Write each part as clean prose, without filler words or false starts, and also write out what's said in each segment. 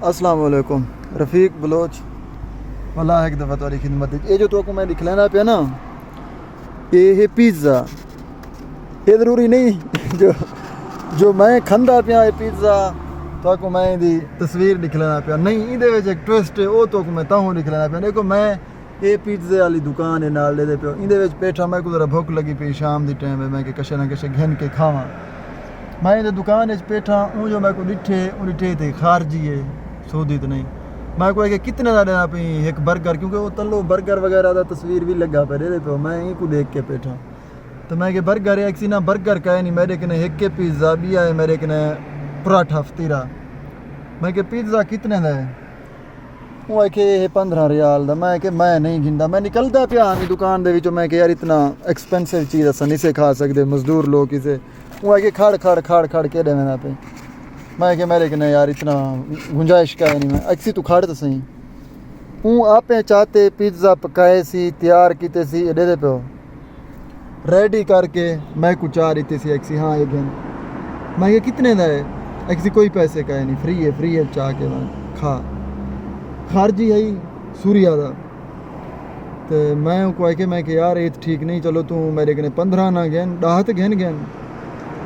अस्सलाम वालेकुम रफ़ीक बलोच वाला एक दफ़ा तुम्हारी खिदमत। ये जो तो मैं दिखलाना पे ना ये पिज़्ज़ा ये ज़रूरी नहीं जो जो मैं खांदा पिया ये पिज़्ज़ा तो मैं दी तस्वीर दिखलाना पिया नहीं इहदे विच एक ट्विस्ट है वो तो मैं ताहू दिखलाना पिया। देखो मैं ये पिज़्ज़े वाली दुकान है नाल दे पियो इहदे विच बैठा मैं को जरा भुख लगी पई शाम दी टाइम है मैं कि कशे ना कशे घन के खावां। मैं इहदे दुकान विच बैठा ऊँ जो मैं को डिठे उन डिठे थे खारजी है सऊदी तो नहीं मैं को कि कितने का देना पई एक बर्गर क्योंकि वो तलो बर्गर वगैरह का तस्वीर भी लगा पे दे पे मैं यहीं को देख के बैठा तो मैं कि बर्गर है किसी ना बर्गर का है नहीं मेरे कने एक के पिज़्ज़ा भी है मेरे कने पराठा फतीरा मैं कि पिज़्ज़ा कितने का है वो है कि 15 रियाल दा मैं कि मैं नहीं गिनदा मैं निकलदा पिया आनी दुकान दे विचों मैं कि यार इतना एक्सपेंसिव चीज़ अस नहीं से खा सकते मजदूर लोग इसे वो है कि खड़ के देना पे मैं कि मेरे कने यार इतना गुंजाइश का है नहीं मैं अच्छी तू खाड़ तो सही हूँ आप चाहते पिज़्ज़ा पकाए सी तैयार किते सी दे दे पे रेडी करके मैं कुछ आ रही थी एक्सी हाँ एक दिन मैं ये कितने का है एक्सी कोई पैसे का है नहीं फ्री है चाह के मैं खा खारजी है सूर्या दा तो मैं को कि मैं कि यार ये ठीक नहीं चलो तू मेरे कने 15 ना गहन 10 तो गहन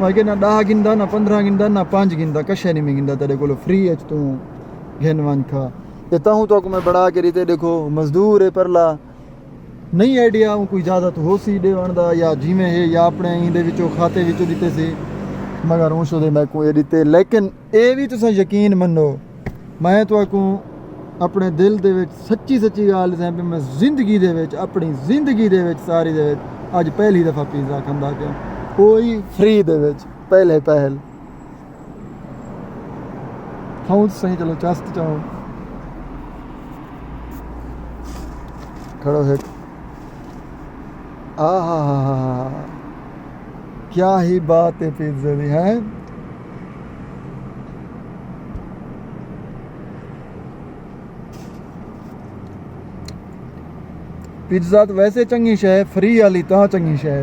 मैं कि ना 10 गिनदा ना 15 गिनदा ना 5 गिनदा कशे नहीं मैं गिनदा तेरे को फ्री है तू घन वन खा देता हूँ तो मैं बढ़ा के रीते देखो मजदूर है परला नहीं आइडिया कोई ज़्यादा तो हो सी देवन दा या जिमें है या अपने इंदे विचों खाते विचों दिते सी मगर उस दे मैं को ये दिते लेकिन ये भी तुसा यकीन मनो मैं तो को अपने दिल दे विच सच्ची गाल है मैं जिंदगी दे विच अपनी जिंदगी दे विच सारी दे विच अज पहली दफ़ा पिज़्ज़ा खांदा पिया कोई फ्री दे विच पहले पहल खाऊं सही चलो चस्त चाहो खड़ो है आहा क्या ही बात है पिज़्ज़े दी है। पिज़्ज़ा तो वैसे चंगी शै फ्री वाली तो चंगी शै